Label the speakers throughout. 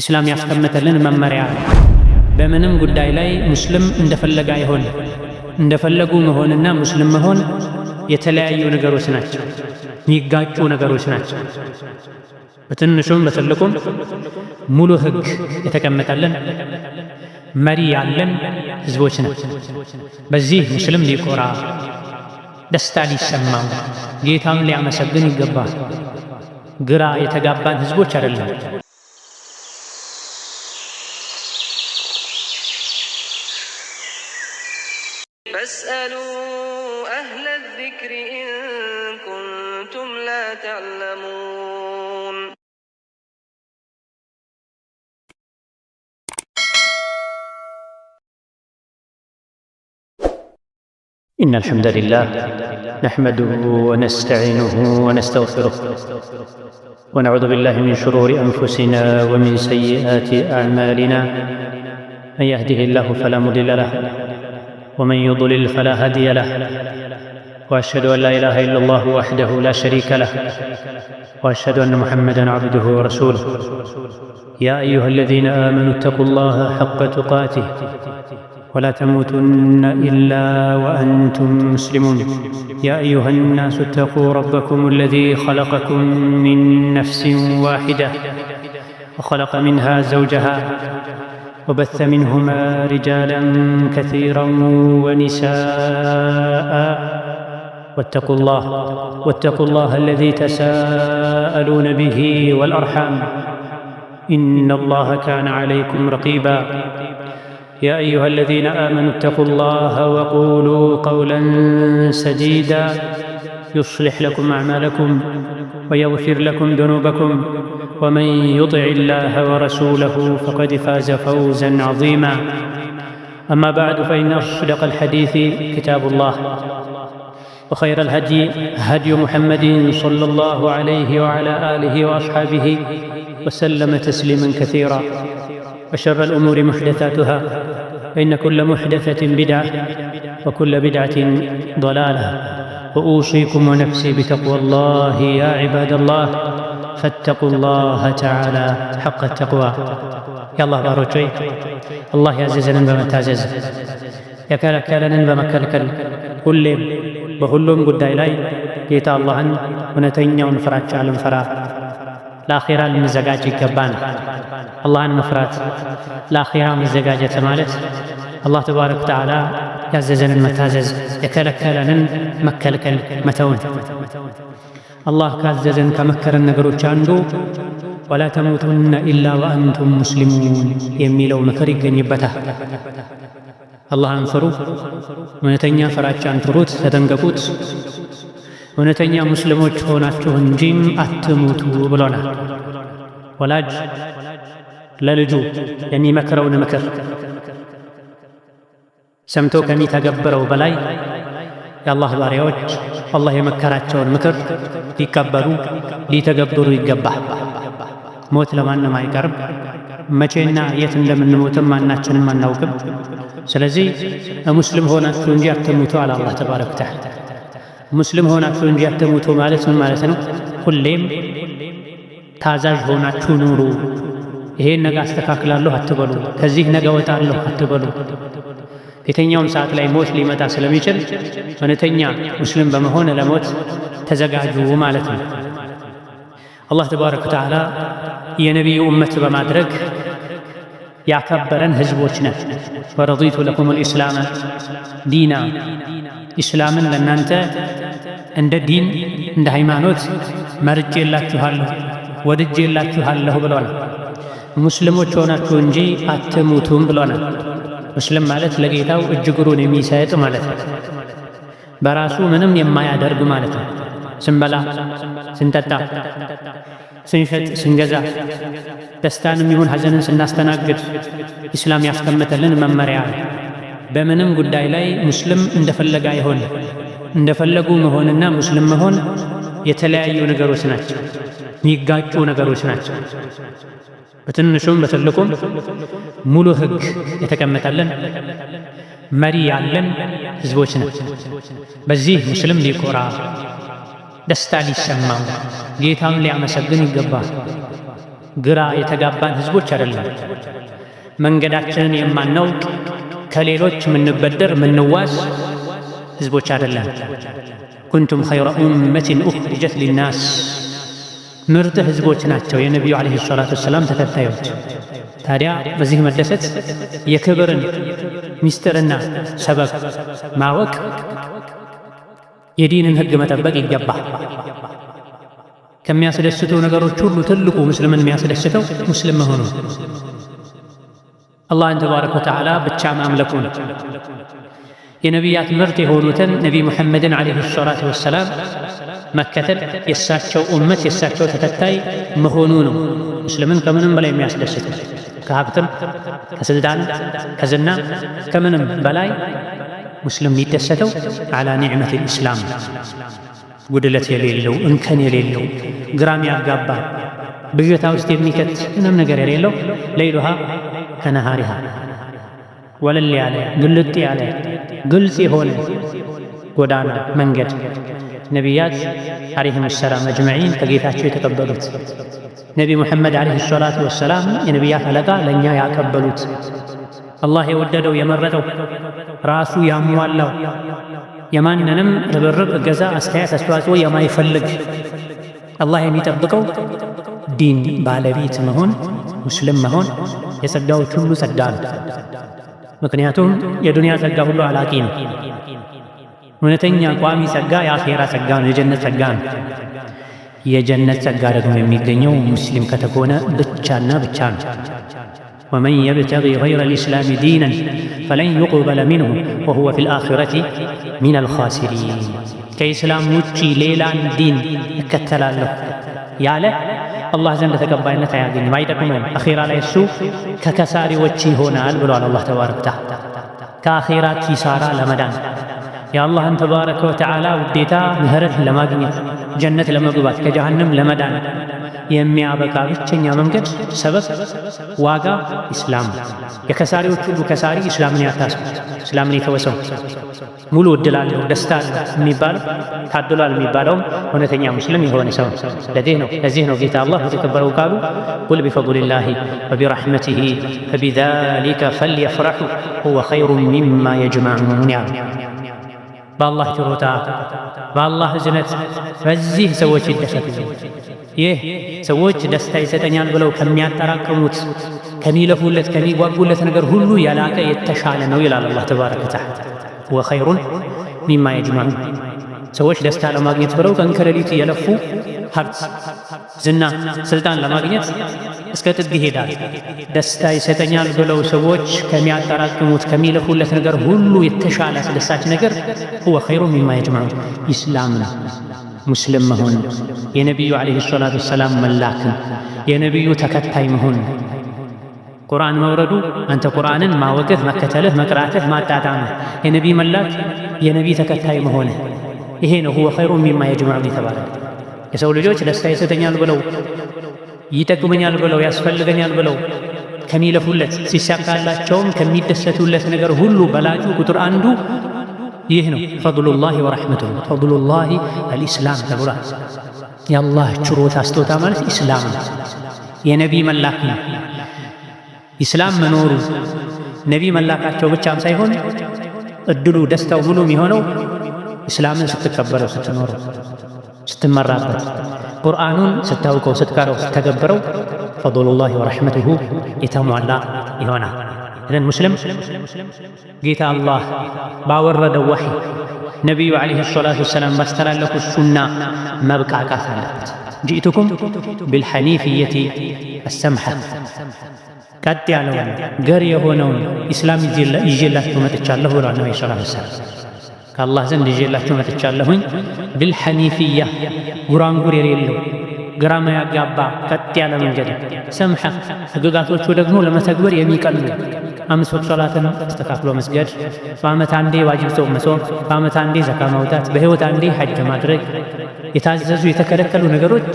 Speaker 1: ኢስላም ያስቀመጠልን መመሪያ በምንም ጉዳይ ላይ ሙስሊም እንደፈለገ አይሆን። እንደፈለጉ መሆንና ሙስሊም መሆን የተለያዩ ነገሮች ናቸው፣ የሚጋጩ ነገሮች ናቸው። በትንሹም በትልቁም ሙሉ ህግ የተቀመጠልን መሪ ያለን ህዝቦች ናቸው። በዚህ ሙስሊም ሊኮራ፣ ደስታ ሊሰማው፣ ጌታን ሊያመሰግን ይገባል። ግራ የተጋባን ህዝቦች አይደለም።
Speaker 2: فاسألوا أهل الذكر إن كنتم لا تعلمون.
Speaker 1: إن الحمد لله نحمده ونستعينه ونستغفره ونعوذ بالله من شرور أنفسنا ومن سيئات أعمالنا. من يهده الله فلا مضل له ومن يضلل فلا هادي له، وأشهد أن لا إله إلا الله وحده لا شريك له، وأشهد أن محمدًا عبده ورسوله. يا أيها الذين آمنوا اتقوا الله حق تقاته ولا تموتن إلا وأنتم مسلمون. يا أيها الناس اتقوا ربكم الذي خلقكم من نفس واحدة وخلق منها زوجها وبث منهما رجالا كثيرا ونساء. واتقوا الله الذي تساءلون به والأرحام إن الله كان عليكم رقيبا. يا أيها الذين آمنوا اتقوا الله وقولوا قولا سديدا يصلح لكم أعمالكم ويغفر لكم ذنوبكم، ومن يطع الله ورسوله فقد فاز فوزا عظيما. أما بعد، فإن أصدق الحديث كتاب الله، وخير الهدي هدي محمد صلى الله عليه وعلى آله وأصحابه وسلم تسليما كثيرا. وشر الأمور محدثاتها، فإن كل محدثة بدعة وكل بدعة ضلالة. وأوصيكم ونفسي بتقوى الله يا عباد الله، فاتقوا الله تعالى حق التقوى. يا الله باروچوي الله ያዘዘንን በመታዘዝ የከለከለንን በመከልከል ሁሌም በሁሉም ጉዳይ ላይ ጌታ አላህን እውነተኛውን ፍራቻ ልንፈራ፣ ለአኺራ ልንዘጋጅ ይገባን። አላህን መፍራት ለአኺራ መዘጋጀት ማለት አላህ ተባረከ ወተዓላ ያዘዘንን መታዘዝ፣ የከለከለንን መከልከል መተውን። አላህ ካዘዘን ከመከረን ነገሮች አንዱ ወላ ተሙቱነ ኢላ ወአንቱም ሙስሊሙን የሚለው ምክር ይገኝበታል። አላህን ፍሩ፣ እውነተኛ ፍራቻን ፍሩት፣ ተጠንቀቁት፣ እውነተኛ ሙስሊሞች ሆናችሁ እንጂም አትሙቱ ብሎናል። ወላጅ ለልጁ የሚመክረውን ምክር ሰምቶ ከሚተገብረው በላይ የአላህ ባሪያዎች አላህ የመከራቸውን ምክር ሊቀበሉ ሊተገብሩ ይገባል። ሞት ለማንም አይቀርም። መቼና የት እንደምንሞትም ማናችንም አናውቅም። ስለዚህ ሙስሊም ሆናችሁ እንጂ አትሙቱ አለ አላህ ተባረከ ወተዓላ። ሙስሊም ሆናችሁ እንጂ አትሙቱ ማለት ምን ማለት ነው? ሁሌም ታዛዥ ሆናችሁ ኑሩ። ይሄን ነገ አስተካክላለሁ አትበሉ፣ ከዚህ ነገ ወጣለሁ አትበሉ። የትኛውም ሰዓት ላይ ሞት ሊመጣ ስለሚችል እውነተኛ ሙስሊም በመሆን ለሞት ተዘጋጁ ማለት ነው። አላህ ተባረከ ወተዓላ የነቢዩ እመት በማድረግ ያከበረን ህዝቦች ነን። ወረዲቱ ለኩም ልእስላመ ዲና፣ ኢስላምን ለእናንተ እንደ ዲን እንደ ሃይማኖት መርጬላችኋለሁ ወድጄላችኋለሁ ብሎናል። ሙስሊሞች ሆናችሁ እንጂ አትሙቱም ብሎናል። ሙስሊም ማለት ለጌታው እጅግሩን የሚሰጥ ማለት ነው። በራሱ ምንም የማያደርግ ማለት ነው። ስንበላ፣ ስንጠጣ፣ ስንሸጥ፣ ስንገዛ፣ ደስታንም ይሁን ሐዘንን ስናስተናግድ ኢስላም ያስቀመጠልን መመሪያ በምንም ጉዳይ ላይ ሙስሊም እንደፈለገ አይሆን። እንደፈለጉ መሆንና ሙስሊም መሆን የተለያዩ ነገሮች ናቸው፣ የሚጋጩ ነገሮች ናቸው። በትንሹም በትልቁም ሙሉ ህግ የተቀመጠልን መሪ ያለን ህዝቦች ነን። በዚህ ሙስሊም ሊኮራ፣ ደስታ ሊሰማው ጌታን ሊያመሰግን ይገባል። ግራ የተጋባን ህዝቦች አይደለም። መንገዳችንን የማናውቅ ከሌሎች ምንበደር ምንዋስ ህዝቦች አይደለም። ኩንቱም ኸይረ ኡመቲን ኡኽሪጀት ሊናስ ምርጥ ህዝቦች ናቸው የነቢዩ ዓለይሂ ሰላቱ ወሰላም ተከታዮች። ታዲያ በዚህ መደሰት የክብርን ሚስጥርና ሰበብ ማወቅ የዲንን ህግ መጠበቅ ይገባል። ከሚያስደስቱ ነገሮች ሁሉ ትልቁ ሙስልምን የሚያስደስተው ሙስሊም መሆኑ፣ አላህን ተባረከ ወተዓላ ብቻ ማምለኩን፣ የነቢያት ምርጥ የሆኑትን ነቢ ሙሐመድን ዓለይሂ ሰላቱ ወሰላም መከተል፣ የእሳቸው ኡመት የእሳቸው ተከታይ መሆኑ ነው ሙስልምን ከምንም በላይ የሚያስደስተው። ከሀብትም ከስልጣን ከዝና ከምንም በላይ ሙስሊም የሚደሰተው አላ ኒዕመቲል ኢስላም ጉድለት የሌለው እንከን የሌለው ግራም ያጋባ ብዥታ ውስጥ የሚከት ምንም ነገር የሌለው ለይሉሃ ከነሃሪሃ ወለል ያለ ግልጥ ያለ ግልጽ የሆነ ጎዳና መንገድ ነቢያት ዓለይሂም ሰላም አጅመዒን ከጌታቸው የተቀበሉት ነቢ ሙሐመድ ዓለይሂ ሰላቱ ወሰላም የነቢያት አለቃ ለእኛ ያቀበሉት አላህ የወደደው የመረጠው ራሱ ያሟላው የማንንም ርብርብ እገዛ አስተያየት አስተዋጽኦ የማይፈልግ አላህ የሚጠብቀው ዲን ባለቤት መሆን ሙስሊም መሆን የጸጋዎች ሁሉ ጸጋ ነው። ምክንያቱም የዱንያ ጸጋ ሁሉ አላቂ ነው። እውነተኛ ቋሚ ጸጋ የአኼራ ጸጋ ነው፣ የጀነት ጸጋ ነው። የጀነት ጸጋ ደግሞ የሚገኘው ሙስሊም ከተኮነ ብቻና ብቻ ነው። ወመን የብተጊ ገይረ ልእስላሚ ዲነን ፈለን ዩቅበለ ሚንሁ ወሁወ ፊል አኺረቲ ሚነል ኻሲሪን። ከኢስላም ውጪ ሌላን ዲን እከተላለሁ ያለ አላህ ዘንድ ተቀባይነት አያገኝም፣ አይጠቅመውም። አኼራ ላይ እሱ ከከሳሪዎች ይሆናል ብሏል አላህ ተባረከ ወተዓላ። ከአኼራ ኪሳራ ለመዳን የአላህን ተባረከ ወተዓላ ውዴታ ምህረት ለማግኘት ጀነት ለመግባት ከጀሃነም ለመዳን የሚያበቃ ብቸኛ መንገድ ሰበብ ዋጋ ኢስላም። የከሳሪዎች ሁሉ ከሳሪ ኢስላምን ያታስብ ኢስላምን የተወሰው ሙሉ እድል አለው ደስታ አለው የሚባለው ታድሏል የሚባለውም እውነተኛ ሙስሊም የሆነ ሰው ለዚህ ነው ጌታ አላህ የተከበረው ቃሉ ቁል ቢፈድሊላሂ ወቢረሕመቲሂ ፈቢዛሊከ ፈልየፍረሑ ሁወ ኸይሩን ሚማ የጅመዑን ያሉ። በአላህ ችሮታ በአላህ እዝነት በዚህ ሰዎች ይደሰቱ። ይህ ሰዎች ደስታ ይሰጠኛል ብለው ከሚያጠራቅሙት ከሚለፉለት ከሚጓጉለት ነገር ሁሉ ያላቀ የተሻለ ነው ይላል አላህ ተባረከ ወተዓላ። ወኸይሩን ሚማ የጅመዑን ሰዎች ደስታ ለማግኘት ብለው ቀን ከሌሊት የለፉ ሀብት፣ ዝና፣ ስልጣን ለማግኘት እስከ ጥግ ይሄዳል። ደስታ ይሰጠኛል ብለው ሰዎች ከሚያጠራቅሙት ከሚለፉለት ነገር ሁሉ የተሻለ አስደሳች ነገር ሁወ ኸይሩን ሚማ የጅመዑን ኢስላም ነው። ሙስሊም መሆን የነቢዩ ዓለይሂ ሰላቱ ወሰላም መላክን የነቢዩ ተከታይ መሆን ቁርአን መውረዱ አንተ ቁርአንን ማወቅህ መከተልህ መቅራትህ ማጣጣምህ የነቢ መላክ የነቢ ተከታይ መሆንህ ይሄ ነው ሁወ ኸይሩን ሚማ የጅመዑን የተባለ። የሰው ልጆች ደስታ ይሰጠኛል ብለው ይጠቅመኛል ብለው ያስፈልገኛል ብለው ከሚለፉለት ሲሳካላቸውም ከሚደሰቱለት ነገር ሁሉ በላጩ ቁጥር አንዱ ይህ ነው። ፈድሉላሂ ወረሕመቱሁ ፈድሉላሂ አልኢስላም ተብሏል። የአላህ ችሮታ ስጦታ ማለት ኢስላም ነው። የነቢ መላክ ነው። ኢስላም መኖሩ ነቢ መላካቸው ብቻም ሳይሆን እድሉ ደስታው ሙሉ የሚሆነው ኢስላምን ስትቀበለው ስትኖረው ስትመራበት ቁርአኑን ስታውቀው ስትቀረው ስተገብረው ፈድሉላሂ ወረሕመቱሁ የተሟላ ይሆናል። እዘን ሙስሊም ጌታ አላህ ባወረደው ወሕይ ነቢዩ ዓለይሂ ሰላቱ ወሰላም ባስተላለፉት ሱና መብቃቃት አለበት። ጂእቱኩም ቢልሐኒፍየቲ አሰምሐ ቀጥ ያለውን ገር የሆነውን ኢስላም ይዤላችሁ መጥቻለሁ ብሏል ነቢ ሰለላሁ ዐለይሂ ወሰለም። ከአላህ ዘንድ ይዤላችሁ መጥቻለሁኝ ቢልሐኒፍያ ጉራንጉር የሌለው ግራ ማያጋባ ቀጥ ያለ መንገድ ሰምሐ ሕግጋቶቹ ደግሞ ለመተግበር የሚቀሉ 5 ወቅት ሶላትን አስተካክሎ መስገድ፣ በዓመት አንዴ ዋጅብ ጾም መጾም፣ በዓመት አንዴ ዘካ ማውጣት፣ በሕይወት አንዴ ሐጅ ማድረግ። የታዘዙ የተከለከሉ ነገሮች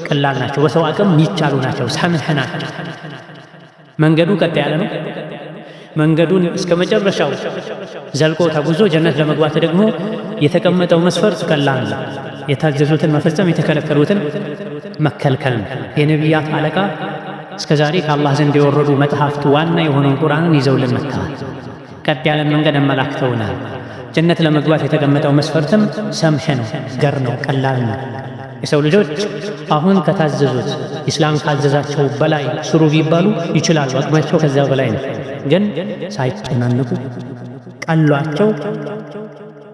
Speaker 1: ቀላል ናቸው፣ በሰው አቅም የሚቻሉ ናቸው፣ ሰምሕ ናቸው። መንገዱ ቀጥ ያለ ነው። መንገዱን እስከ መጨረሻው ዘልቆ ተጉዞ ጀነት ለመግባት ደግሞ የተቀመጠው መስፈርት ቀላል ነው። የታዘዙትን መፈጸም የተከለከሉትን መከልከል ነው። የነቢያት አለቃ እስከዛሬ ከአላህ ዘንድ የወረዱ መጽሐፍት ዋና የሆነውን ቁርአንን ይዘውልን መጥተዋል። ቀጥ ያለን መንገድ አመላክተውናል። ጀነት ለመግባት የተቀመጠው መስፈርትም ሰምሕ ነው፣ ገር ነው፣ ቀላል ነው። የሰው ልጆች አሁን ከታዘዙት ኢስላም ካዘዛቸው በላይ ስሩ ቢባሉ ይችላሉ። አቅማቸው ከዚያ በላይ ነው። ግን ሳይጨናነቁ ቀሏቸው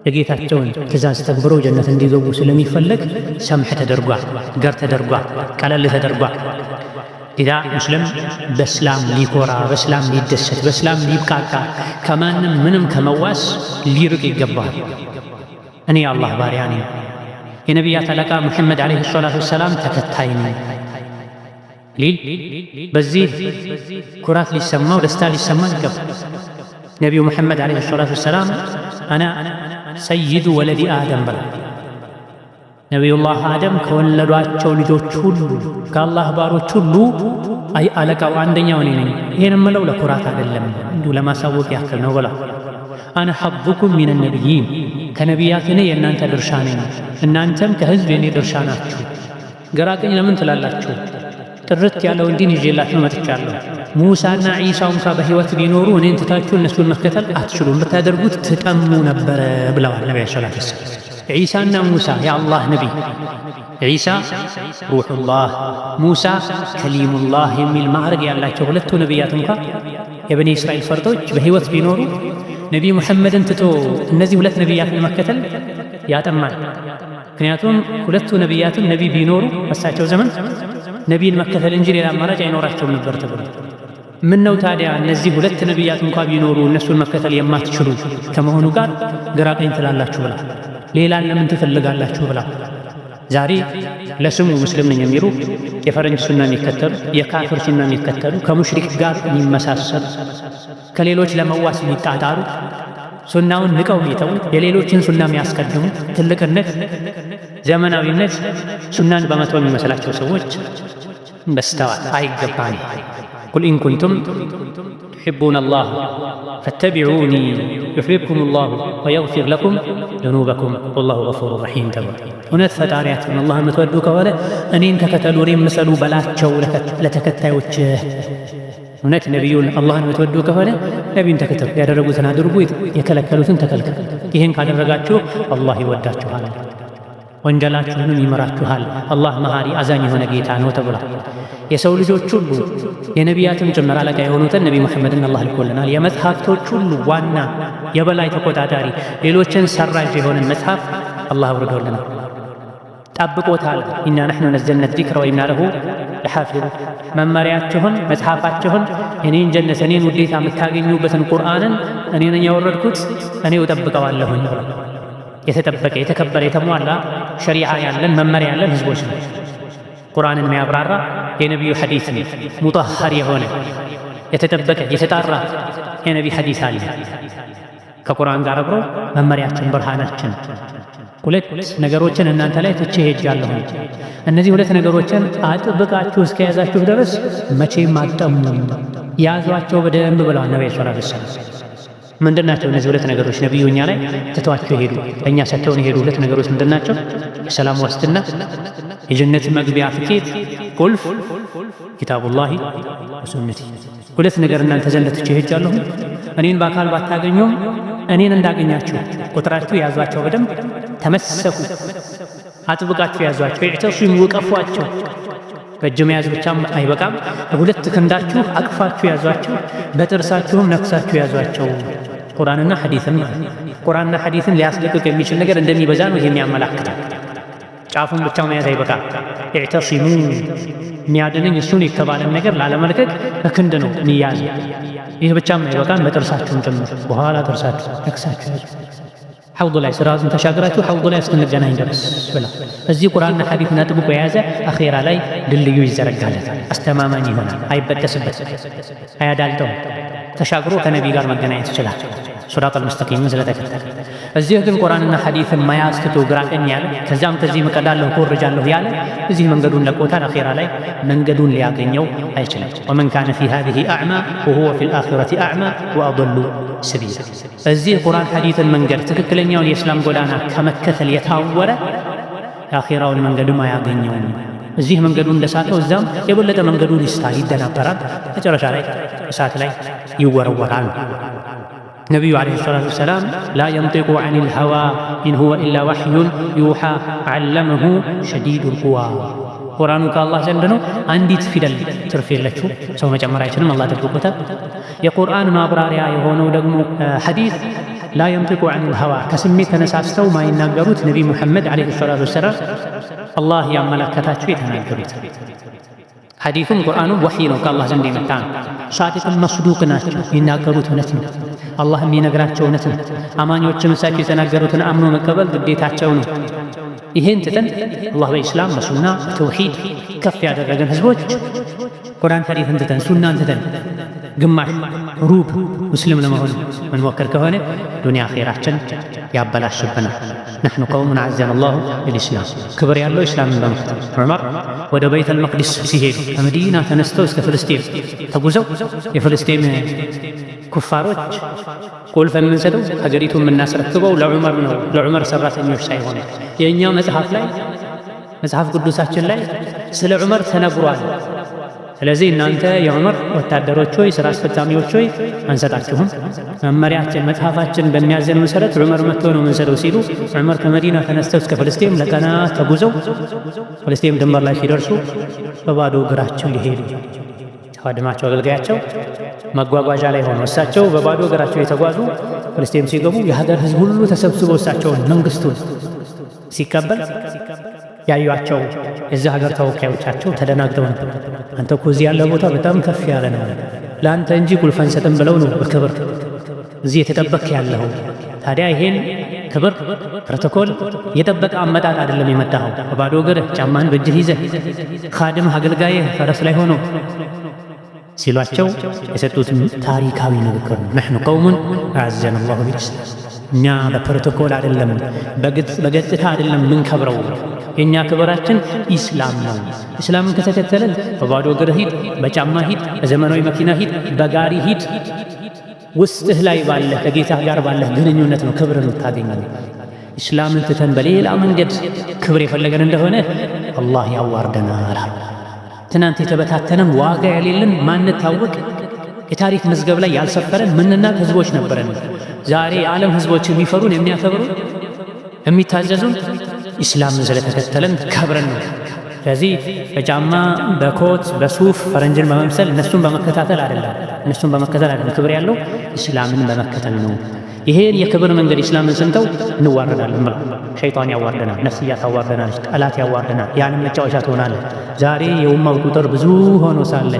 Speaker 1: የጌታቸውን ትእዛዝ ተግብረው ጀነት እንዲገቡ ስለሚፈለግ ሰምሕ ተደርጓል፣ ገር ተደርጓል፣ ቀለል ተደርጓል። ኢዛ ሙስሊም በእስላም ሊኮራ፣ በእስላም ሊደሰት፣ በእስላም ሊብቃቃ ከማንም ምንም ከመዋስ ሊርቅ ይገባል። እኔ የአላህ ባሪያ ነኝ፣ የነቢያት አለቃ ሙሐመድ ዓለይሂ ሰላቱ ወሰላም ተከታይ ነኝ ሊል በዚህ ኩራት ሊሰማው ደስታ ሊሰማው ይገባል። ነቢዩ ሙሐመድ ዓለይሂ ሰላቱ ወሰላም አና ሰይዱ ወለዲ አደም ብላ ነቢዩላህ አደም ከወለዷቸው ልጆች ሁሉ ከአላህ ባሮች ሁሉ አለቃው አንደኛው እኔ ነኝ። ይሄን የምለው ለኩራት አይደለም፣ እንዲሁ ለማሳወቅ ያክል ነው ብላ አነ ሐዙኩም ሚነ ነቢይን ከነቢያት እኔ የእናንተ ድርሻ ነኝ፣ እናንተም ከህዝብ የኔ ድርሻ ናችሁ። ገራቀኝ ለምን ትላላችሁ? ጥርት ያለውን ዲን ይዤላችሁ መጥቻለሁ። ሙሳና ዒሳ እንኳ በህይወት ቢኖሩ እኔን ትታችሁ እነሱን መከተል አትችሉም፣ ብታደርጉት ትጠሙ ነበረ ብለዋል ነቢዩ ሰለላሁ ዐለይሂ ወሰለም። ዒሳና ሙሳ የአላህ ነቢይ፣ ዒሳ ሩሑላህ፣ ሙሳ ከሊሙላህ የሚል ማዕረግ ያላቸው ሁለቱ ነቢያት እንኳ የበኒ እስራኤል ፈርጦች በህይወት ቢኖሩ ነቢይ ሙሐመድን ትቶ እነዚህ ሁለት ነቢያትን መከተል ያጠማል። ምክንያቱም ሁለቱ ነቢያትን ነቢይ ቢኖሩ በሳቸው ዘመን ነቢይን መከተል እንጂ ሌላ አማራጭ አይኖራቸውም ነበር ተብሎ ምን ነው ታዲያ እነዚህ ሁለት ነቢያት እንኳ ቢኖሩ እነሱን መከተል የማትችሉ ከመሆኑ ጋር ግራ ቀኝ ትላላችሁ ብላ ሌላን ለምን ትፈልጋላችሁ ብላ ዛሬ ለስሙ ሙስሊም ነኝ የሚሉ የፈረንጅ ሱና የሚከተሉ የካፍር ሱና የሚከተሉ ከሙሽሪክ ጋር የሚመሳሰሉ ከሌሎች ለመዋስ የሚጣጣሩ ሱናውን ንቀው የሚተው የሌሎችን ሱና የሚያስቀድሙ ትልቅነት፣ ዘመናዊነት ሱናን በመተው የሚመስላቸው ሰዎች በስተዋል። አይገባም። ቁል ኢን ኩንቱም ቱሒቡነ አላህ ፈተቢዑኒ ዩሕቢብኩም አላሁ ወየግፊር ለኩም ዙኑበኩም ወላሁ ገፉሩ ረሒም ተባለ። እውነት ፈጣሪያችሁን አላህ የምትወዱ ከሆነ እኔን ተከተሉ፣ እኔን ምሰሉ በላቸው ለተከታዮች። እውነት ነቢዩን አላህን የምትወዱ ከሆነ ነቢዩን ተከተሉ፣ ያደረጉትን አድርጉ፣ የከለከሉትን ተከልከሉ። ይህን ካደረጋችሁ አላህ ይወዳችኋል፣ ወንጀላችሁንም ይመራችኋል። አላህ መሃሪ አዛኝ የሆነ ጌታ ነው ተብሏል። የሰው ልጆች ሁሉ የነቢያትም ጭምር አለቃ የሆኑትን ነቢ ሙሐመድን አላህ ልኮልናል። የመጽሐፍቶች ሁሉ ዋና የበላይ ተቆጣጣሪ፣ ሌሎችን ሰራዥ የሆነን መጽሐፍ አላህ አውርዶልናል፣ ጠብቆታል። ኢና ነሕኑ ነዘልነ ዚክረ ወኢና ለሁ ለሓፊዙን። መመሪያችሁን መጽሐፋችሁን እኔን ጀነት እኔን ውዴታ የምታገኙበትን ቁርአንን እኔ ነኝ ያወረድኩት፣ እኔው እጠብቀዋለሁኝ። የተጠበቀ የተከበረ የተሟላ ሸሪዓ ያለን መመሪያ ያለን ህዝቦች ነው። ቁርአንን የሚያብራራ የነቢዩ ሐዲስ ሙጠሀር የሆነ የተጠበቀ የተጣራ የነቢ ሐዲስ አለ። ከቁርአን ጋር አብሮ መመሪያችን ብርሃናችን። ሁለት ነገሮችን እናንተ ላይ ትቼ ሄጃለሁ። እነዚህ ሁለት ነገሮችን አጥብቃችሁ እስከያዛችሁ ድረስ መቼም አትጠሙም። ያዟቸው በደንብ ብለዋል ነብዩ ሰለላሁ ዐለይሂ ወሰለም። ምንድናቸው እነዚህ ሁለት ነገሮች? ነቢዩ እኛ ላይ ትተዋቸው ሄዱ፣ ለእኛ ሰጥተውን የሄዱ ሁለት ነገሮች ምንድናቸው? የሰላም ዋስትና፣ የጀነት መግቢያ ትኬት ቁልፍ ኪታቡላሂ ወሱነቲ። ሁለት ነገር እናንተ ዘንድ ትቼ ሄጃለሁ። እኔን በአካል ባታገኙም እኔን እንዳገኛችሁ ቁጥራችሁ ያዟቸው፣ በደንብ ተመሰኩ፣ አጥብቃችሁ ያዟቸው። ኢዕተሲሙ ውቀፏቸው። በእጅ መያዝ ብቻም አይበቃም፣ በሁለት ክንዳችሁ አቅፋችሁ ያዟቸው፣ በጥርሳችሁም ነክሳችሁ ያዟቸው። ቁርአንና ሐዲስን ቁርአንና ሐዲስን ሊያስለቅቅ የሚችል ነገር እንደሚበዛ ነው ይሄ የሚያመላክተው። ጫፉን ብቻው መያዝ አይበቃም። ኢዕተሲሙ የሚያድነኝ እሱን የተባለን ነገር ላለመልቀቅ በክንድ ነው የሚያዝ። ይህ ብቻም አይበቃም፣ በጥርሳችሁም ጭምር በኋላ ጥርሳችሁ ነክሳችሁ ሐውድ ላይ ስራቱን ተሻግራችሁ ሐውድ ላይ እስክንገናኝ ድረስ ብላ እዚህ ቁርአንና ሐዲስን አጥብቆ የያዘ አኼራ ላይ ድልድዩ ይዘረጋለታል። አስተማማኝ ይሆናል፣ አይበጠስበት፣ አያዳልጠው። ተሻግሮ ከነቢ ጋር መገናኘት ይችላል። ሱራቱል ሙስተቂምን ስለተከተለ። እዚህ ግን ቁርአንና ሐዲስን መያዝ ትቶ ግራ ቀኝ ያለ ከዛም ከዚህ እቀዳለሁ ኮርጃለሁ ያለ እዚህ መንገዱን ለቆታል። አኼራ ላይ መንገዱን ሊያገኘው አይችልም። ወመን ካነ ፊ ሃዚሂ አዕማ ወሁወ ፊል አኺረቲ አዕማ ወአضሉ ሰቢላ። እዚህ ቁርአን ሐዲስን መንገድ ትክክለኛውን የእስላም ጎዳና ከመከተል የታወረ የአኼራውን መንገድም አያገኘውም። እዚህ መንገዱ እንደሳተው እዛም የበለጠ መንገዱን ይደናበራል። መጨረሻ ላይ እሳት ላይ ይወረወራል። ነቢዩ ዓለይሂ ሰላቱ ወሰላም ላ የንጢቁ ዐኒል ሀዋ ኢን ሁወ ኢላ ወሕዩን ዩሓ ዐለመሁ ሸዲዱል ቁዋ። ቁርአኑ ከአላህ ዘንድ ነው። አንዲት ፊደል ትርፍ የለችው። ሰው መጨመር አይችልም። አላህ ደብቆታል። የቁርአን ማብራሪያ የሆነው ደግሞ ሐዲስ ላ የንጢቁ ዐኒል ሀዋ ከስሜት ተነሳስተው ማይናገሩት ነቢ ሙሐመድ ዓለይሂ ሰላቱ ወሰላም አላህ ያመለከታቸው የተናገሩት ሐዲሱም ቁርአኑም ወሕይ ነው፣ ከአላህ ዘንድ የመጣ ነው። ሷዲቅን መስዱቅ ናቸው፣ የሚናገሩት እውነት ነው። አላህ የሚነግራቸው እውነት ነው። አማኞችም እሳቸው የተናገሩትን አምኖ መቀበል ግዴታቸው ነው። ይሄን ትተን አላህ በኢስላም በሱና በተውሂድ ከፍ ያደረገን ህዝቦች ቁርአን ሐዲስን ትተን ሱናን ትተን ግማሽ ሩብ ሙስሊም ለመሆን መንሞከር ከሆነ ዱንያ አኼራችን ያበላሽብናል። ነሕኑ ቀውሙን አዘነ አላሁ ቢልኢስላም ክብር ያለው ኢስላምን በመክተል ዑመር ወደ በይተል መቅዲስ ሲሄዱ ከመዲና ተነስተው እስከ ፍልስጤም ተጉዘው የፍልስጤም ኩፋሮች ቁልፍ የምንሰጠው ሀገሪቱ የምናስረክበው ለዑመር ነው፣ ለዑመር ሰራተኞች ሳይሆን የእኛ መጽሐፍ ላይ መጽሐፍ ቅዱሳችን ላይ ስለ ዑመር ተነግሯል። ስለዚህ እናንተ የዑመር ወታደሮች ሆይ ስራ አስፈጻሚዎች ሆይ አንሰጣችሁም፣ መመሪያችን መጽሐፋችን በሚያዘን መሰረት ዑመር መጥቶ ነው የምንሰጠው ሲሉ ዑመር ከመዲና ተነስተው እስከ ፍልስጤም ለቀናት ተጉዘው ፍልስጤም ድንበር ላይ ሲደርሱ በባዶ እግራቸው ይሄዱ። ተዋድማቸው አገልጋያቸው መጓጓዣ ላይ ሆኖ እሳቸው በባዶ እግራቸው የተጓዙ ፍልስጤም ሲገቡ የሀገር ህዝብ ሁሉ ተሰብስቦ እሳቸውን መንግስቱን ሲቀበል ያዩአቸው የዚህ ሀገር ተወካዮቻቸው ተደናግጠው ነበር። አንተ እኮ እዚህ ያለ ቦታ በጣም ከፍ ያለ ነው፣ ለአንተ እንጂ ቁልፍ አንሰጥም ብለው ነው በክብር እዚህ የተጠበቅ ያለው። ታዲያ ይሄን ክብር ፕሮቶኮል የጠበቀ አመጣጥ አይደለም የመጣኸው። በባዶ እግር ጫማን በእጅህ ይዘህ ኻድም አገልጋይህ ፈረስ ላይ ሆኖ ሲሏቸው የሰጡት ታሪካዊ ንግግር ነው። ነሕኑ ቀውሙን አዘነ አላሁ ቢልኢስላም እኛ በፕሮቶኮል አይደለም በገጽታ አይደለም ምንከብረው። የእኛ ክብራችን ኢስላም ነው። ኢስላምን ከተከተለን በባዶ እግር ሂድ፣ በጫማ ሂድ፣ በዘመናዊ መኪና ሂድ፣ በጋሪ ሂድ፣ ውስጥህ ላይ ባለህ ከጌታህ ጋር ባለህ ግንኙነት ነው ክብር የምታገኘው። ኢስላምን ትተን በሌላ መንገድ ክብር የፈለገን እንደሆነ አላህ ያዋርደናል። ትናንት የተበታተነን ዋጋ የሌለን ማንታወቅ የታሪክ መዝገብ ላይ ያልሰፈረን ምንናቅ ህዝቦች ነበረን። ዛሬ የዓለም ህዝቦች የሚፈሩን የሚያከብሩን የሚታዘዙን ኢስላምን ስለተከተለን ከብረን ነው። ስለዚህ በጫማ በኮት በሱፍ ፈረንጅን በመምሰል እነሱን በመከታተል አይደለም ክብር ያለው ኢስላምን በመከተል ነው። ይሄን የክብር መንገድ ኢስላምን ስንተው እንዋረዳለን። ሸይጣን ያዋርደናል፣ ነፍስያ ታዋርደናለች፣ ጠላት ያዋርደናል፣ ያንም መጫወቻ ትሆናለች። ዛሬ የኡማው ቁጥር ብዙ ሆኖ ሳለ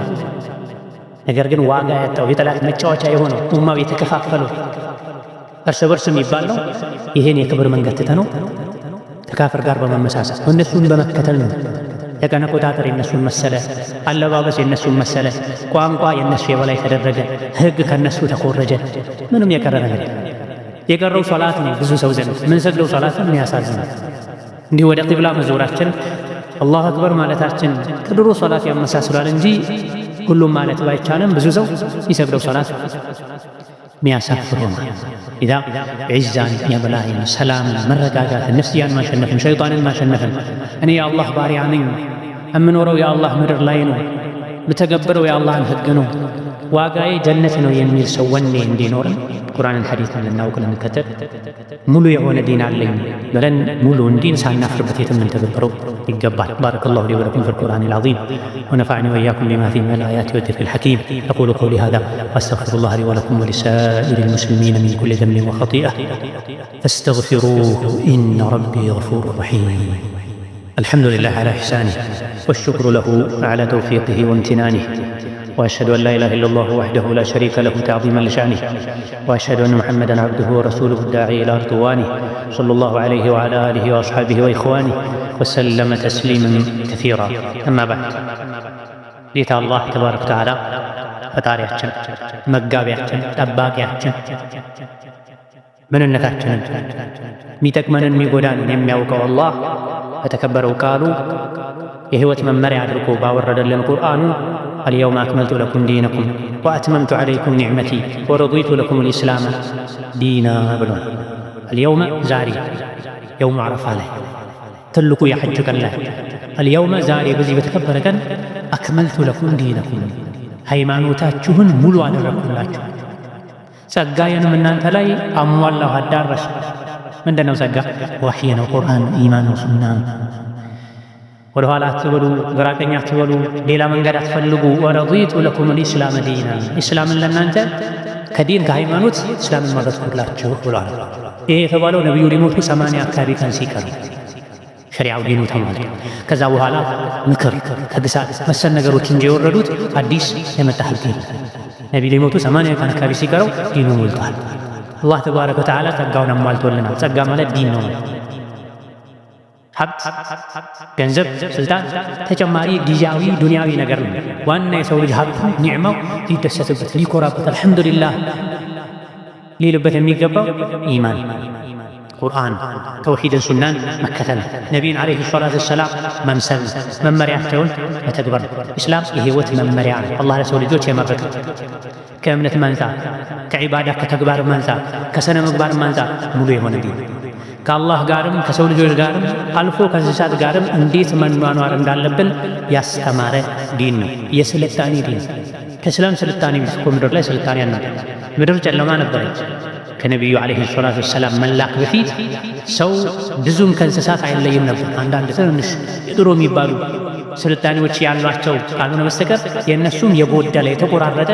Speaker 1: ነገር ግን ዋጋ ያጣው የጠላት መጫወቻ የሆነው ኡማው የተከፋፈለው እርስ በርስ የሚባል ነው። ይሄን የክብር መንገድ ትተነው ከካፍር ጋር በመመሳሰል እነሱን በመከተል ነው። የቀን አቆጣጠር የነሱን መሰለ፣ አለባበስ የነሱን መሰለ፣ ቋንቋ የነሱ የበላይ ተደረገ፣ ህግ ከነሱ ተኮረጀ። ምንም የቀረ ነገር የቀረው ሶላት ነው። ብዙ ሰው ዘንድ ምን ሰግደው ሶላት ነው ያሳዝናል። እንዲህ ወደ ቂብላ መዞራችን አላሁ አክበር ማለታችን ከድሮ ሶላት ያመሳስላል እንጂ ሁሉም ማለት ባይቻልም ብዙ ሰው ይሰግደው ሶላት ሚያሳፍር ነው። ኢዛ ዒዛን የበላይን ሰላምን መረጋጋትን ነፍስያን ማሸነፍን ሸይጣንን ማሸነፍን እኔ የአላህ ባሪያ ነኝ፣ እምኖረው የአላህ ምድር ላይ ነው፣ ምተገብረው የአላህን ህግ ነው፣ ዋጋዬ ጀነት ነው የሚል ሰው ወኔ እንዲኖርን ቁርአንን ሐዲስን ልናውቅ ልንከተል ሙሉ የሆነ ዲን አለኝ ብለን ሙሉውን ዲን ሳናፍርበት የትም ልንተገብረው ይገባል። ባረከላሁ ሊ ወለኩም ፊል ቁርአኒል ዐዚም ወነፈዐኒ ወኢያኩም ቢማ ፊሂ ሚነል አያቲ ወዚክሪል ሐኪም አቁሉ ቀውሊ ሃዛ ወአስተግፊሩላህ ሊ ወለኩም ወሊሳኢሪል ሙስሊሚን ሚን ኩሊ ዘንቢን ወኸጢአ ፈስተግፊሩሁ ኢነ ረቢ ገፉሩር ረሒም። አልሐምዱሊላህ ዐላ ኢሕሳኒህ ወሽኩሩ ለሁ ዐላ ተውፊቂህ ወምቲናኒህ وأشهد أن لا إله إلا الله وحده لا شريك له تعظيما لشأنه وأشهد أن محمدا عبده ورسوله الداعي إلى رضوانه صلى الله عليه وعلى آله وأصحابه وإخوانه وسلم تسليما كثيرا. أما بعد ጌታ አላህ ተባረከ ወተዓላ ፈጣሪያችን፣ መጋቢያችን፣ ጠባቂያችን፣ ምንነታችንን የሚጠቅመንን የሚጎዳንን የሚያውቀው አላህ በተከበረው ቃሉ የህይወት መመሪያ አድርጎ ባወረደልን ቁርአኑ አልየውመ አክመልቱ ለኩም ዲነኩም ወአትመምቱ ዐለይኩም ኒዕመቲ ወረዲቱ ለኩም ልኢስላመ ዲና ብሎ አልየውመ ዛሬ የውሙ ዓረፋ ላይ ትልቁ የሐጅ ቀን ላይ አልየውመ ዛሬ በዚህ በተከበረ ቀን አክመልቱ ለኩም ዲነኩም ሃይማኖታችሁን ሙሉ አደረግኩላችሁ። ጸጋዬንም እናንተ ላይ አሟላሁ አዳረስ። ምንድነው ጸጋ? ወሕይ ነው፣ ቁርአን፣ ኢማን ነው፣ ሱና። ወደ ኋላ አትበሉ፣ ግራ ቀኝ አትበሉ፣ ሌላ መንገድ አትፈልጉ። ወረዲቱ ለኩም ልኢስላመ ዲና ኢስላምን ለእናንተ ከዲን ከሃይማኖት እስላምን መረጥኩላችሁ ብሏል። ይሄ የተባለው ነቢዩ ሊሞቱ 80 አካባቢ ቀን ሲቀር ሸሪዓው ዲኑ ተሟልቶ ከዛ በኋላ ምክር ከግሳት መሰል ነገሮች እንጂ የወረዱት አዲስ የመጣ ህግ ነቢ ሊሞቱ 80 ቀን አካባቢ ሲቀረው ዲኑ ሞልቷል። አላህ ተባረከ ወተዓላ ጸጋውን አሟልቶልናል። ጸጋ ማለት ዲን ነው። ሀብት፣ ገንዘብ፣ ስልጣን ተጨማሪ ጊዜያዊ ዱንያዊ ነገር ነው። ዋና የሰው ልጅ ሀብቱ ኒዕማው ሊደሰትበት ሊኮራበት አልሐምዱሊላህ ሊልበት የሚገባው ኢማን፣ ቁርአን፣ ተውሂድን፣ ሱናን መከተል፣ ነቢይን ዓለይሂ ሰላቱ ወሰላም መምሰል፣ መመሪያቸውን መተግበር። ኢስላም የህይወት መመሪያ ነው። አላህ ለሰው ልጆች የመረጠው ከእምነት ማንጻር፣ ከዒባዳ ከተግባር ማንጻር፣ ከሰነ ምግባር ማንጻር ሙሉ የሆነ ዲን ከአላህ ጋርም ከሰው ልጆች ጋርም አልፎ ከእንስሳት ጋርም እንዴት መኗኗር እንዳለብን ያስተማረ ዲን ነው። የስልጣኔ ዲን ከእስላም ስልጣኔ እኮ ምድር ላይ ስልጣኔ አለ። ምድር ጨለማ ነበረች። ከነቢዩ ዓለይሂ ሰላቱ ወሰላም መላክ በፊት ሰው ብዙም ከእንስሳት አይለይም ነበር። አንዳንድ ትንንሽ የድሮ የሚባሉ ስልጣኔዎች ያሏቸው ካልሆነ በስተቀር የእነሱም የጎደለ የተቆራረጠ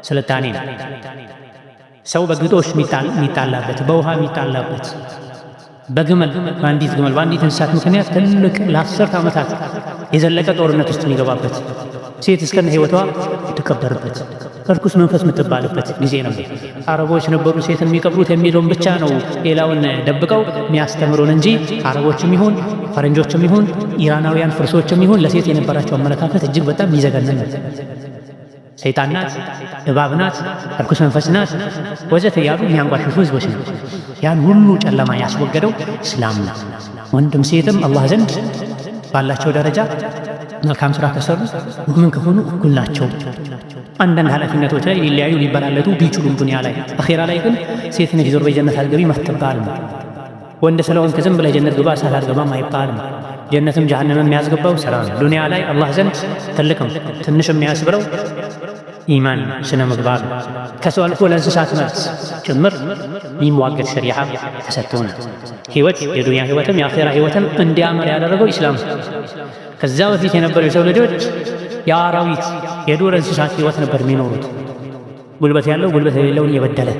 Speaker 1: ስልጣኔ ነው። ሰው በግጦሽ የሚጣላበት፣ በውሃ የሚጣላበት፣ በግመል በአንዲት ግመል በአንዲት እንስሳት ምክንያት ትልቅ ለ10 ዓመታት የዘለቀ ጦርነት ውስጥ የሚገባበት፣ ሴት እስከነ ሕይወቷ የምትቀበርበት፣ እርኩስ መንፈስ የምትባልበት ጊዜ ነበር። አረቦች ነበሩ ሴትን የሚቀብሩት የሚለውን ብቻ ነው ሌላውን ደብቀው የሚያስተምሩን እንጂ አረቦችም ይሁን ፈረንጆችም ይሁን ኢራናውያን ፍርሶችም ይሁን ለሴት የነበራቸው አመለካከት እጅግ በጣም የሚዘገንን ነው። ሰይጣን ናት፣ እባብ ናት፣ እርኩስ መንፈስ ናት ወዘተ ያሉ የሚያንቋሽሹ ህዝቦች ነው። ያን ሁሉ ጨለማ ያስወገደው እስላም ነው። ወንድም ሴትም አላህ ዘንድ ባላቸው ደረጃ መልካም ስራ ከሰሩ ሙእምን ከሆኑ እኩል ናቸው። አንዳንድ ኃላፊነቶች ላይ ሊለያዩ ሊበላለጡ ቢችሉም ዱንያ ላይ፣ አኼራ ላይ ግን ሴት ነች ዞር በይ ጀነት አትገቢም አትባልም። ወንድ ስለሆንክ ዝም ብለህ ጀነት ግባ እሳት አትገባም አይባልም። ጀነትም ጀሃነምም የሚያስገባው ስራ ነው። ዱንያ ላይ አላህ ዘንድ ትልቅም ትንሽ የሚያስብለው ኢማን ስነ ምግባር ከሰው አልፎ ለእንስሳት መብት ጭምር የሚሟገት ሸሪዓ ተሰጥቶናል። ህይወት የዱንያ ህይወትም የአኼራ ህይወትም እንዲያምር ያደረገው ኢስላም። ከዛ በፊት የነበሩ የሰው ልጆች የአራዊት የዱር እንስሳት ህይወት ነበር የሚኖሩት። ጉልበት ያለው ጉልበት የሌለውን እየበደለ፣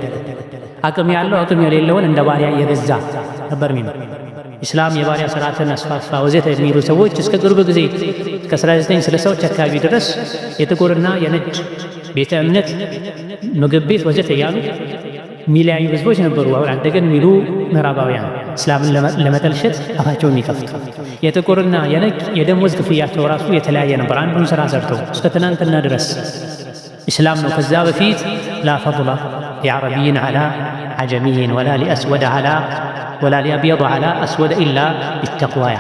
Speaker 1: አቅም ያለው አቅም የሌለውን እንደ ባሪያ እየገዛ ነበር የሚኖር። ኢስላም የባሪያ ስርዓትን አስፋፋ ወዘተ የሚሉ ሰዎች እስከ ቅርብ ጊዜ ከ1960ዎች አካባቢ ድረስ የጥቁርና የነጭ ቤተ እምነት፣ ምግብ ቤት ወዘተ እያሉ የሚለያዩ ህዝቦች ነበሩ። አሁን አደገን የሚሉ ምዕራባውያን እስላምን ለመጠልሸት አፋቸውን የሚከፍቱ የጥቁርና የነጭ የደሞዝ ክፍያቸው ራሱ የተለያየ ነበር። አንዱን ስራ ሰርተው እስከ ትናንትና ድረስ ኢስላም ነው። ከዛ በፊት ላ ፈضላ ሊዐረቢይን ዐላ ዐጀሚይን ወላ ሊአስወደ ዐላ ወላ ሊአብየድ ዐላ አስወደ ኢላ ቢተቅዋያ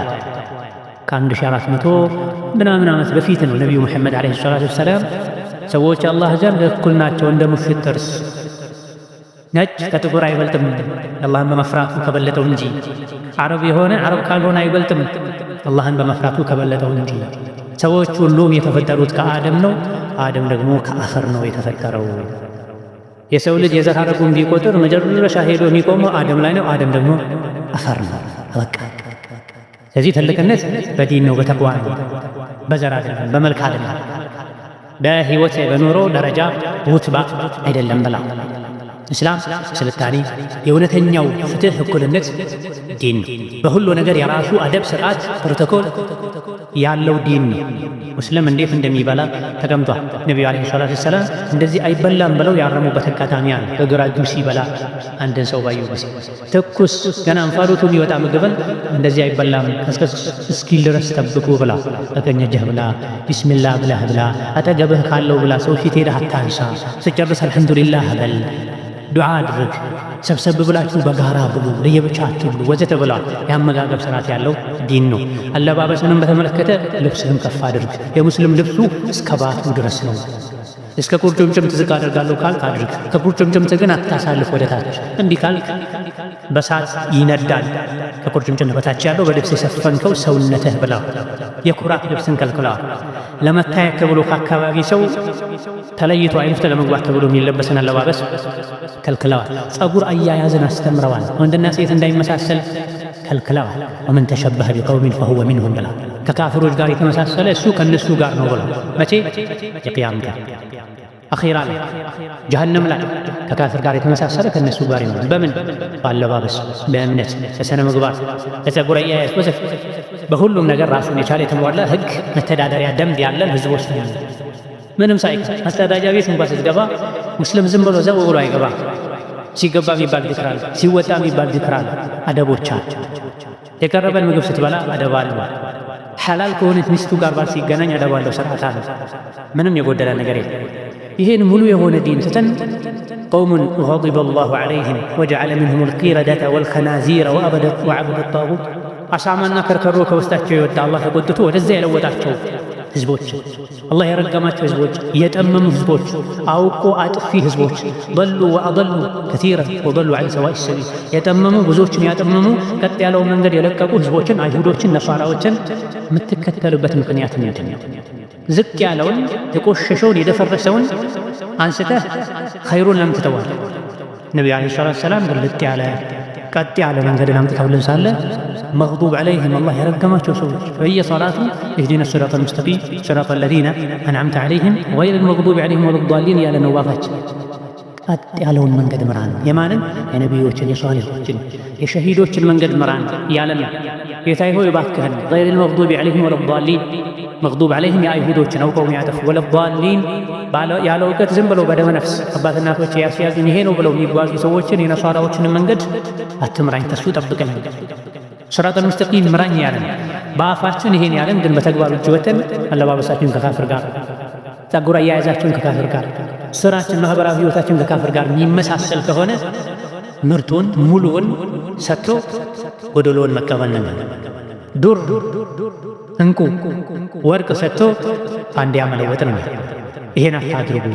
Speaker 1: ከ1400 ምናምን ዓመት በፊት ነው ነቢዩ ሙሐመድ ዓለይሂ ሰላቱ ወሰላም ሰዎች አላህ ዘንድ እኩል ናቸው እንደ ሙሽት ጥርስ፣ ነጭ ከጥቁር አይበልጥም አላህን በመፍራቱ ከበለጠው እንጂ፣ አረብ የሆነ አረብ ካልሆነ አይበልጥም አላህን በመፍራቱ ከበለጠው እንጂ። ሰዎች ሁሉም የተፈጠሩት ከአደም ነው፣ አደም ደግሞ ከአፈር ነው የተፈጠረው። የሰው ልጅ የዘር ሐረጉን ቢቆጥር መጨረሻ ሄዶ የሚቆመው አደም ላይ ነው፣ አደም ደግሞ አፈር ነው። በቃ ስለዚህ ትልቅነት በዲን ነው፣ በተቅዋ ነው፣ በዘር አይደለም፣ በመልክ አይደለም፣ በህይወት በኑሮ ደረጃ ውትባ አይደለም። በላ እስላም ስልጣኔ የእውነተኛው ፍትህ እኩልነት ዲን ነው። በሁሉ ነገር የራሱ አደብ፣ ስርዓት፣ ፕሮቶኮል ያለው ዲን ነው። ሙስሊም እንዴት እንደሚበላ ተቀምጧል። ነቢዩ ዓለይሂ ሰላቱ ወሰላም እንደዚህ አይበላም ብለው ያረሙበት አጋጣሚ አለ። በግራ እጁ ሲበላ አንድን ሰው ባዩ ጊዜ ትኩስ ገና እንፋሎቱ የሚወጣ ምግብን እንደዚህ አይበላም እስኪል ድረስ ጠብቁ ብላ፣ በቀኝ እጅህ ብላ፣ ቢስሚላህ ብለህ ብላ፣ አጠገብህ ካለው ብላ፣ ሰው ፊት ሄደህ አታንሳ፣ ስጨርስ አልሐምዱሊላህ በል፣ ዱዓ አድርግ፣ ሰብሰብ ብላችሁ በጋራ ብሉ፣ ለየብቻ አትብሉ ወዘተ ብላ የአመጋገብ ስርዓት ያለው ዲን ነው። አለባበስንም በተመለከተ ልብስህም ከፍ አድርግ። የሙስሊም ልብሱ እስከ ባቱ ድረስ ነው። እስከ ቁርጭምጭምት ዝቅ አደርጋለሁ ካልክ አድርግ። ከቁርጭምጭምት ግን አታሳልፍ ወደ ታች። እንዲህ ካልክ በሳት ይነዳል። ከቁርጭምጭምት በታች ያለው በልብስ የሸፈንከው ሰውነትህ ብላ የኩራት ልብስን ከልክለዋል። ለመታየት ተብሎ ከአካባቢ ሰው ተለይቶ አይን ውስጥ ለመግባት ተብሎ የሚለበስን አለባበስ ከልክለዋል። ጸጉር አያያዝን አስተምረዋል። ወንድና ሴት እንዳይመሳሰል ከልክለዋል። ወመን ተሸበሀ ቢቀውሚን ፈሁወ ሚንሁም ብላ ከካፍሮች ጋር የተመሳሰለ እሱ ከነሱ ጋር ነው ብላ መቼ የቅያም ቀን አኺራ ላይ ጀሀነም ላይ ከካፍር ጋር የተመሳሰለ ከነሱ ጋር ይሆናል። በምን? በአለባበስ፣ በእምነት፣ በስነ ምግባር፣ በጸጉር አያያዝ፣ በሁሉም ነገር ራሱን የቻለ የተሟላ ህግ፣ መተዳደሪያ ደንብ ያለን ህዝቦች ነው። ምንም ሳይቀር መጸዳጃ ቤት እንኳን ስትገባ ሙስሊም ዝም ብሎ ዘው ብሎ አይገባ። ሲገባ የሚባል ዚክር አለ፣ ሲወጣ የሚባል ዚክር አለ። አደቦች አሉ። የቀረበን ምግብ ስትበላ አደብ አለ። ሐላል ከሆነች ሚስቱ ጋር ባል ሲገናኝ አደብ አለው፣ ስርዓት አለ። ምንም የጎደለ ነገር የለም። ይሄን ሙሉ የሆነ ዲን ትተን ቀውሙን ገዲበ አላሁ ዐለይሂም ወጀዐለ ሚንሁም አልቂረደተ ወልኸናዚረ ወዐበደ ጣጉት አሳማና ከርከሮ ከውስጣቸው የወጣ አላህ ተቆጥቶ ወደዛ የለወጣቸው ህዝቦች፣ አላህ የረገማቸው ህዝቦች፣ የጠመሙ ህዝቦች፣ አውቆ አጥፊ ህዝቦች ضሉ ወአضሉ ከሲረን ወضሉ ዐን ሰዋኢ ሰቢል የጠመሙ ብዙዎችን ያጠመሙ ቀጥ ያለውን መንገድ የለቀቁ ህዝቦችን፣ አይሁዶችን፣ ነሷራዎችን የምትከተሉበት ምክንያት ምንድን ነው? ዝቅ ያለውን የቆሸሸውን የደፈረሰውን አንስተህ ኸይሩን ለምን ትተዋለህ? ነቢዩ ዓለይሂ ሰላቱ ወሰላም ግልጥ ያለ ቀጥ ያለ መንገድን አምጥተውልን ሳለ መግዱብ ዐለይሂም አላህ የረገማቸው ሰዎች በየሰላቱ ኢህዲነ ሲራጠል ሙስተቂም ሲራጠል ለዚነ አንዐምተ ዐለይሂም ገይሪል መግዱቢ ዐለይሂም ወለዷሊን ያለ ነው ዋፋችን። ቀጥ ያለውን መንገድ ምራን። የማንን? የነቢዮችን፣ የሷሊሖችን፣ የሸሂዶችን መንገድ ምራን ያለን። ጌታዬ ሆይ እባክህን ገይሪል መግዱቢ ዐለይሂም ወለዷሊን መግዱብ ዐለይሂም የአይሁዶችን አውቀው የሚያጠፉ ወለዷሊን ያለ እውቀት ዝም ብለው በደመ ነፍስ አባት እናቶች ያስያዙኝ ይሄ ነው ብለው የሚጓዙ ሰዎችን የነሷራዎችን መንገድ አትምራኝ፣ ከሱ ጠብቀኝ። ሲራጠል ሙስተቂም ምራኝ ያለን በአፋችን ይሄን ያለን፣ ግን በተግባር እጅ ወተን አለባበሳችን ከካፍር ጋር፣ ጸጉር አያያዛችን ከካፍር ጋር፣ ስራችን፣ ማህበራዊ ህይወታችን ከካፍር ጋር የሚመሳሰል ከሆነ ምርቱን ሙሉውን ሰጥቶ ጎደሎውን መቀበል ነው። ዱር እንቁ ወርቅ ሰጥቶ አንድ ያመለወጥ ነው። ይሄን አታድርጉ።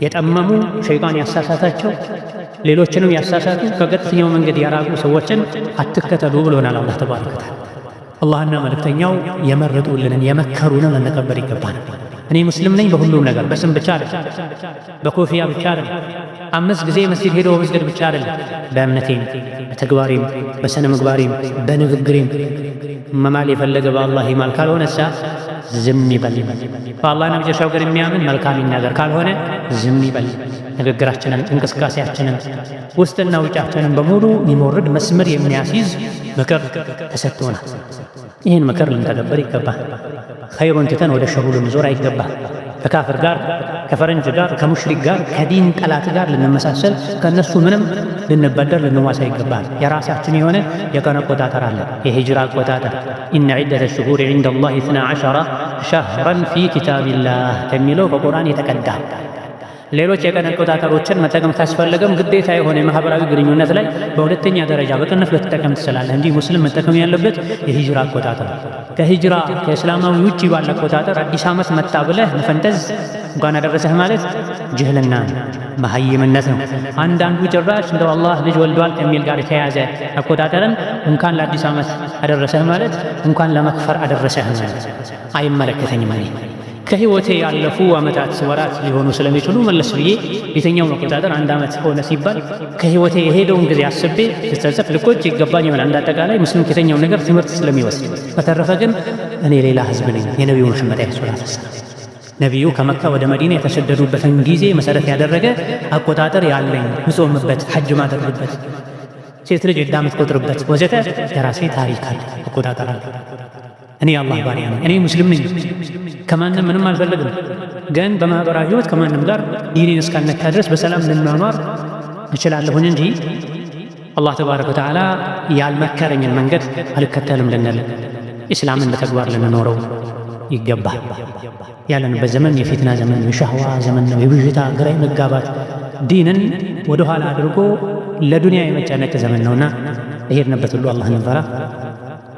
Speaker 1: የጠመሙ ሸይጣን ያሳሳታቸው ሌሎችንም ያሳሳቱ ከቀጥተኛው መንገድ ያራቁ ሰዎችን አትከተሉ ብሎናል አላህ ተባረከ ወተዓላ። አላህና መልእክተኛው የመረጡልንን የመከሩንን እንቀበል ይገባናል። እኔ ሙስሊም ነኝ በሁሉም ነገር፣ በስም ብቻ አይደለም፣ በኮፍያ ብቻ አይደለም፣ 5 ጊዜ መስጂድ ሄዶ መስገድ ብቻ አይደለም፣ በእምነቴም፣ በተግባሬም፣ በስነ ምግባሬም፣ በንግግሬም መማል የፈለገ በአላህ ይማል፣ ካልሆነሳ ዝም ይበል። በአላህና በመጨረሻው ቀን የሚያምን መልካም ይናገር፣ ካልሆነ ዝም ይበል። ንግግራችንን፣ እንቅስቃሴያችንን፣ ውስጥና ውጫችንን በሙሉ የሚሞርድ መስመር የሚያስይዝ ምክር ተሰጥቶናል። ይህን ምክር ልንተገበር ይገባል። ኸይሩን ትተን ወደ ሸሩ ልንዞር አይገባል። ከካፍር ጋር፣ ከፈረንጅ ጋር፣ ከሙሽሪክ ጋር፣ ከዲን ጠላት ጋር ልንመሳሰል፣ ከእነሱ ምንም ልንበደር ልንዋሳ ይገባል። የራሳችን የሆነ የቀን አቆጣጠር አለ፣ የሂጅራ አቆጣጠር። ኢነ ዒደተ ሽሁር ዒንደላሂ 12 ሸህረን ፊ ኪታቢላህ ከሚለው በቁርአን የተቀዳ። ሌሎች የቀን አቆጣጠሮችን መጠቀም ካስፈለገም ግዴታ የሆነ የማህበራዊ ግንኙነት ላይ በሁለተኛ ደረጃ በቅንፍ ልትጠቀም ትችላለህ እንጂ ሙስሊም መጠቀም ያለበት የሂጅራ አቆጣጠር። ከሂጅራ ከእስላማዊ ውጪ ባለ አቆጣጠር አዲስ ዓመት መጣ ብለህ መፈንጠዝ እንኳን አደረሰህ ማለት ጅህልና መሀይምነት ነው። አንዳንዱ ጭራሽ እንደው አላህ ልጅ ወልዷል ከሚል ጋር የተያያዘ አቆጣጠርን እንኳን ለአዲስ ዓመት አደረሰህ ማለት እንኳን ለመክፈር አደረሰህ ማለት አይመለከተኝም። እኔ ከህይወቴ ያለፉ ዓመታት ወራት ሊሆኑ ስለሚችሉ መለስ ብዬ የትኛውን አቆጣጠር አንድ ዓመት ሆነ ሲባል ከህይወቴ የሄደውን ጊዜ አስቤ ስጸጸት ልቆጭ ይገባኝ ይሆናል። እንዳጠቃላይ ሙስሊም ከየትኛው ነገር ትምህርት ስለሚወስድ። በተረፈ ግን እኔ ሌላ ህዝብ ነኝ። የነቢዩ መሐመድ ሰለላሁ ዐለይሂ ወሰለም ነቢዩ ከመካ ወደ መዲና የተሰደዱበትን ጊዜ መሰረት ያደረገ አቆጣጠር ያለኝ፣ ምጾምበት፣ ሐጅ ማደርግበት፣ ሴት ልጅ ዕዳ የምትቆጥርበት ወዘተ የራሴ ታሪክ አለ፣ አቆጣጠር አለ። እኔ አላህ ባሪያ ነኝ። እኔ ሙስሊም ነኝ። ከማንም ምንም አልፈልግም። ግን በማህበራዊ ህይወት ከማንም ጋር ዲኔን እስካልነካ ድረስ በሰላም ልናኗር እችላለሁኝ እንጂ አላህ ተባረከ ወተዓላ ያልመከረኝን መንገድ አልከተልም ልንል፣ ኢስላምን በተግባር ልንኖረው ይገባል። ያለንበት ዘመን የፊትና ዘመን፣ የሸህዋ ዘመን ነው። የብዥታ ግራ መጋባት፣ ዲንን ወደ ኋላ አድርጎ ለዱንያ የመጨነቅ ዘመን ነውና የሄድንበት ሁሉ አላህን እንፈራ።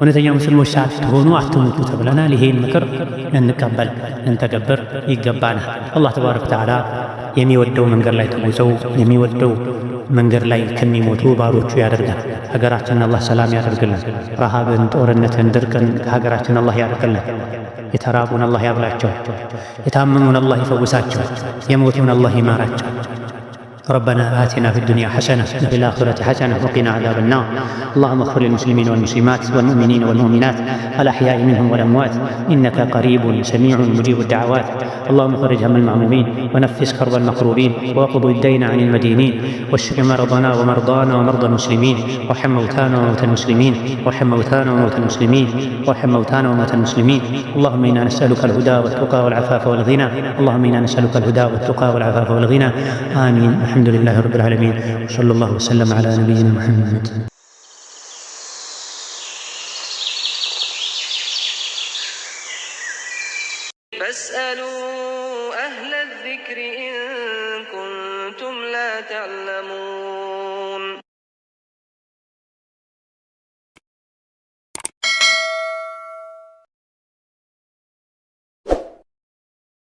Speaker 1: እውነተኛ ሙስሊሞች ሳትሆኑ አትሙቱ ተብለናል። ይሄን ምክር እንቀበል እንተገብር ይገባናል። አላህ ተባረከ ወተዓላ የሚወደው መንገድ ላይ ተጉዘው የሚወደው መንገድ ላይ ከሚሞቱ ባሮቹ ያደርጋል። ሀገራችንን አላህ ሰላም ያደርግልን። ረሃብን፣ ጦርነትን፣ ድርቅን ከሀገራችን አላህ ያደርግልን። የተራቡን አላህ ያብላቸው። የታመሙን አላህ ይፈውሳቸው። የሞቱን አላህ ይማራቸው። ربنا آتنا في الدنيا حسنة وفي الآخرة حسنة وقنا عذاب النار. اللهم اغفر للمسلمين والمسلمات والمؤمنين والمؤمنات الأحياء منهم والأموات إنك قريب سميع مجيب الدعوات. اللهم فرج هم المعمومين ونفس كرب المكروبين واقض الدين عن المدينين واشف مرضنا ومرضانا ومرضى المسلمين وارحم موتانا وموتى المسلمين وارحم موتانا وموتى المسلمين وارحم موتانا وموتى المسلمين. اللهم إنا نسألك الهدى والتقى والعفاف والغنى. اللهم إنا نسألك الهدى والتقى والعفاف والغنى. آمين. الحمد لله رب العالمين. صلى الله وسلم على نبينا محمد.
Speaker 2: فاسألوا أهل الذكر إن